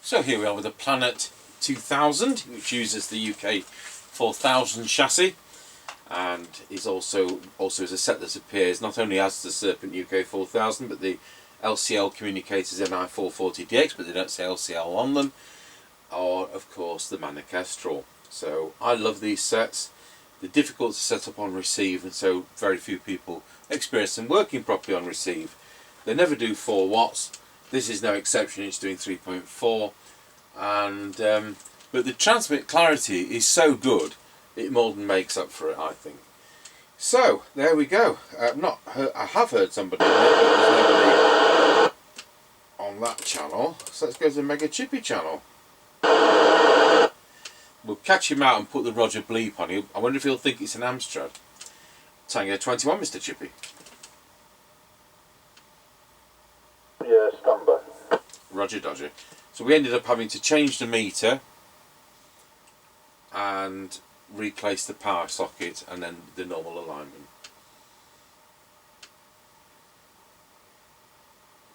So here we are with a Planet 2000, which uses the UK 4000 chassis, and is also is a set that appears not only as the Serpent UK 4000 but the LCL communicators NI440DX, but they don't say LCL on them, or of course the Manic Kestrel. So I love these sets. They're difficult to set up on receive, and so very few people experience them working properly on receive. They never do 4 watts. This is no exception, it's doing 3.4, and but the transmit clarity is so good it more than makes up for it, I think. So there we go. I have heard somebody there, but there's nobody on that channel. So let's go to the Mega Chippie channel. We'll catch him out and put the Roger bleep on him. I wonder if he'll think it's an Amstrad. Tango 21, Mr. Chippie. Yeah, standby. Roger Dodger. So we ended up having to change the meter and replace the power socket and then the normal alignment.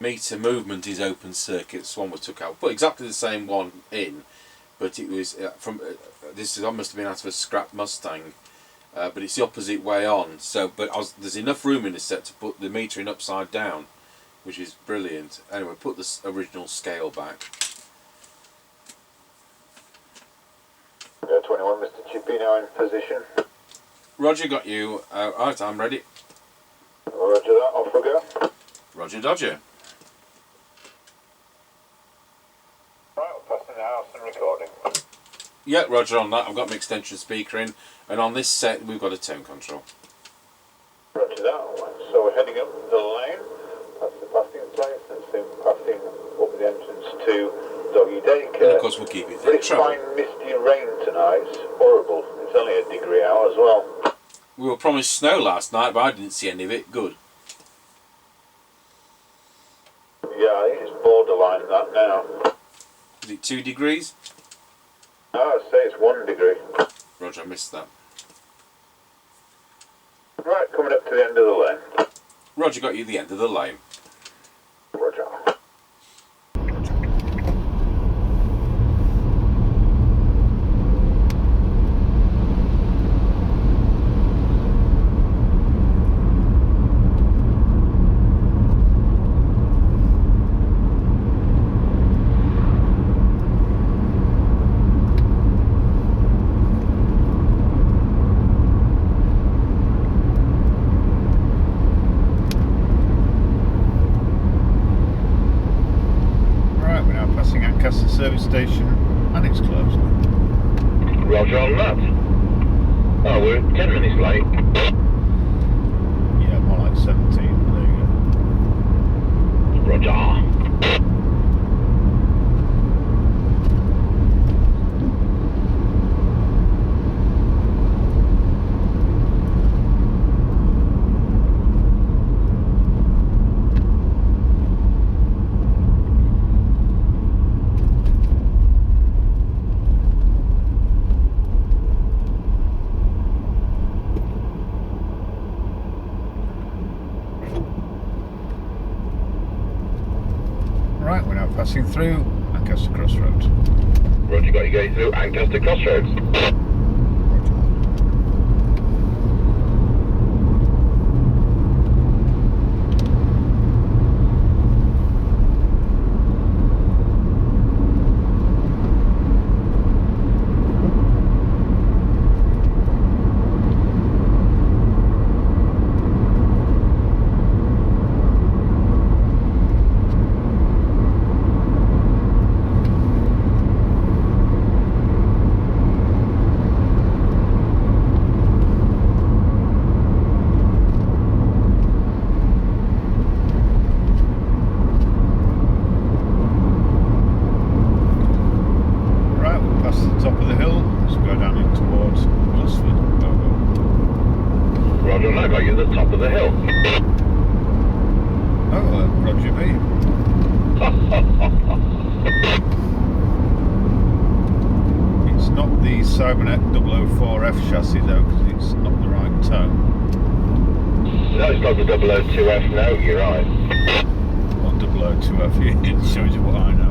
Meter movement is open circuit. This one we took out. Put exactly the same one in, but it was from this must have been out of a scrap Mustang, but it's the opposite way on. So, there's enough room in this set to put the meter in upside down, which is brilliant. Anyway, put the original scale back. Yeah, 21, Mr. Chippie, now in position. Roger, got you. Right, I'm ready. Roger that, off we go. Roger Dodger. Right, we're passing the house and recording. Yeah, Roger on that. I've got my extension speaker in, and on this set we've got a tone control. Roger that. So we're heading up the lane, past the passing place, and soon passing up the entrance to Doggy Daycare. And of course we'll keep it Pretty fine misty rain tonight. It's horrible. It's only a degree out as well. We were promised snow last night, but I didn't see any of it. Good. Yeah, I think it's borderline that now. Is it 2 degrees? No, I'd say it's 1 degree. Roger, I missed that. Right, coming up to the end of the lane. Roger got you the end of the lane. Roger. Service station, and it's closed. Roger on that. Oh, we're 10 minutes late. Yeah, more like 17. There you go. Roger. Right, we're now passing through Ancaster Crossroads. Roger, got you going through Ancaster Crossroads. Roger. Top of the hill, let's go down in towards Glusford. Roger, I got you at the top of the hill. Oh, Roger B. It's not the Cybernet 004F chassis though, because it's not the right tone. No, it's not the 002F, no, you're right. What 002F? It shows you what I know.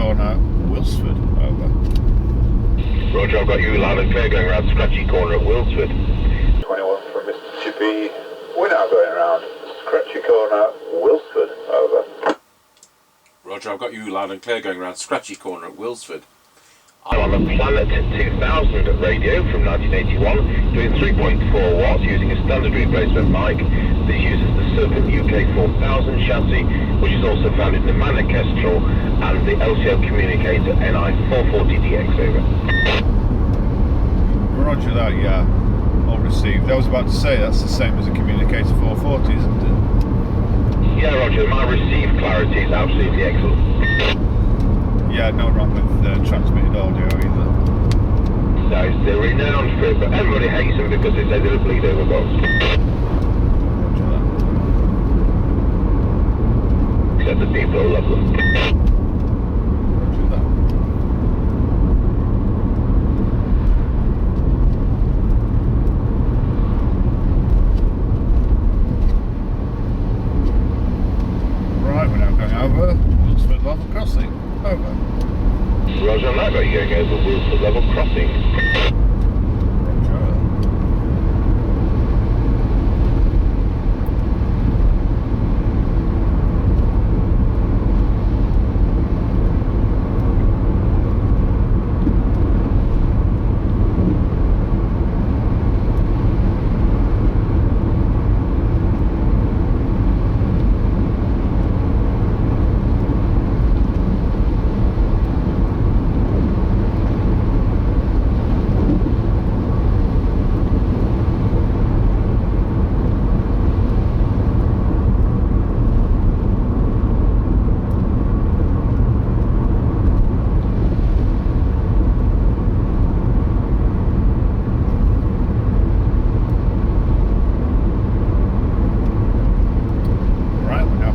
corner, Wilsford, over. Roger, I've got you loud and clear going around Scratchy Corner at Wilsford. 21 from Mr. Chippie. We're now going around Scratchy Corner, Wilsford, over. Roger, I've got you loud and clear going around Scratchy Corner at Wilsford. I'm on a Planet 2000 radio from 1981, doing 3.4 watts using a standard replacement mic that uses the Serpent UK 4000 chassis, which is also found in the Manor Kestrel and the LCO communicator NI 440DX, over. Roger that, yeah. All received. I was about to say that's the same as a communicator 440, isn't it? Yeah, Roger, my receive clarity is absolutely excellent. Yeah, no wrong with transmitted audio either. No, they're renowned for it, but everybody hates them because they say they're a bleed over box. Roger that. Except the people who love them. Roger that. Right, we're now going over Wilsford Level Crossing. Over. Roger, and I got you going over Wilsford Level Crossing. Roger.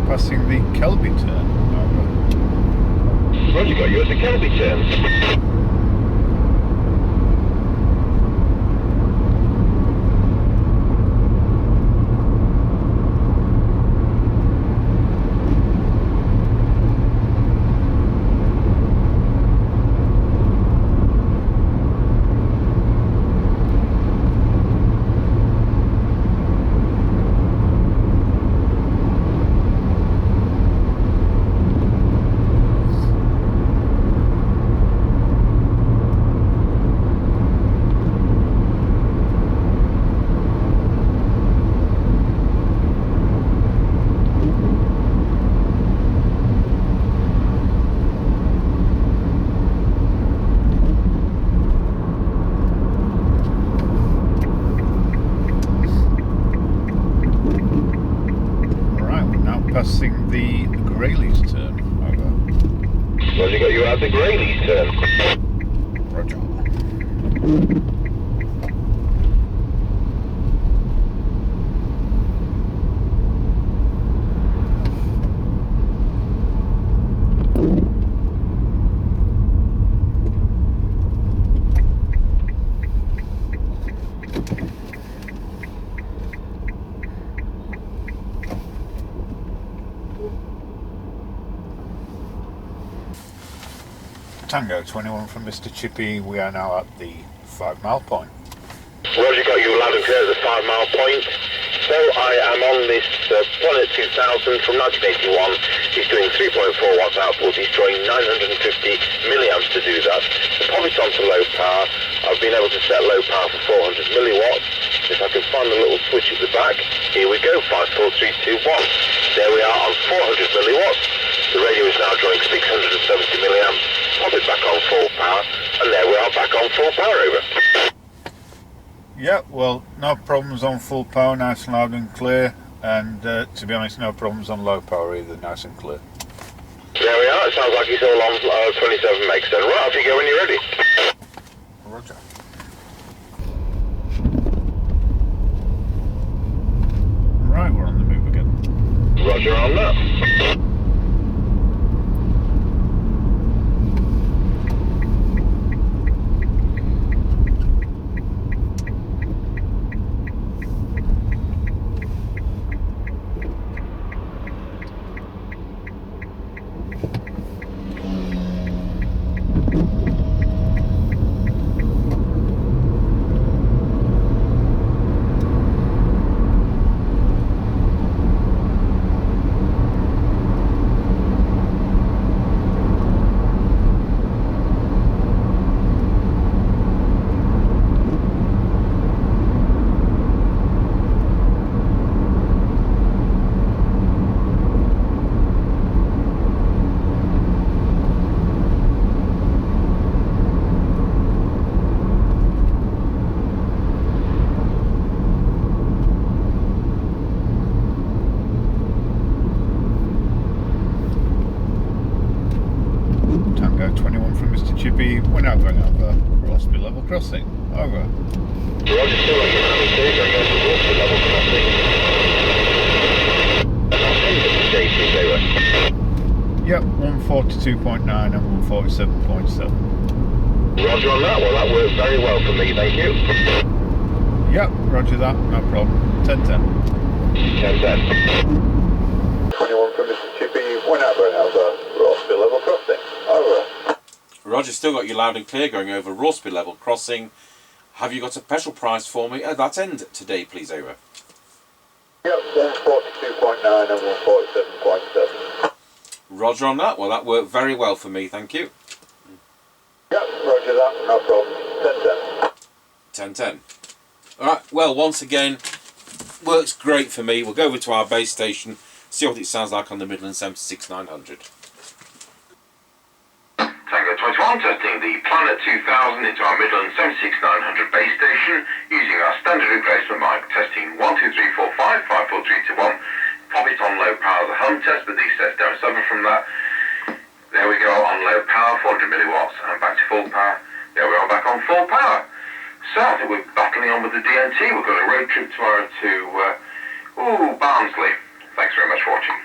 Passing the Kelby turn. Over. Roger, got you at the Kelby turn. Passing the Grayleys turn. Over. Roger, got you at the Grayleys turn. Roger. Tango 21 from Mr. Chippie. We are now at the 5 mile point. Roger, got you loud and clear at the 5 mile point. So I am on this Planet 2000 from 1981. It's doing 3.4 watts output, destroying 950 milliamps to do that. The pop it onto low power. I've been able to set low power for 400 milliwatts. If I can find the little switch at the back, here we go, 5, 4, 3, 2, 1. There we are on 400 milliwatts. The radio is now drawing 670 milliamps. Pop it back on full power, and there we are back on full power, over. Yeah, well, no problems on full power, nice and loud and clear, and to be honest, no problems on low power either, nice and clear. There we are, it sounds like it's all on 27 megs then. Right, off you go when you're ready. Roger. Right, we're on the move again. Roger on that. Tango 21 from Mr. Chippie. We're now going over Rossby level crossing. Over. Roger, still on your level 2, going over Rossby level crossing. And I'll send it to JC0. Yep, 142.9 and 147.7. Roger on that, well that worked very well for me, thank you. Yep, roger that, no problem. 10-10. 10-10. 21 from Mr. Chippie, we're now going over Rossby level crossing. Over. Roger, still got you loud and clear going over Rossby level crossing. Have you got a special price for me at that end today, please? Over. Yep, 142.9 and 147.7. Roger on that. Well, that worked very well for me, thank you. Yep, roger that, no problem. 10-10. 10-10. Alright, well, once again, works great for me. We'll go over to our base station, see what it sounds like on the Midland 76900. Tango 21, testing the Planet 2000 into our Midland 76900 base station, using our standard replacement mic, testing 1, 2, 3, 4, 5, 5, 4, 3, 2, 1. Pop it on low power as a home test, but these sets don't suffer from that. There we go, on low power, 400 milliwatts, and back to full power. There we are, back on full power. So, I think we're battling on with the DNT. We've got a road trip tomorrow to, Barnsley. Thanks very much for watching.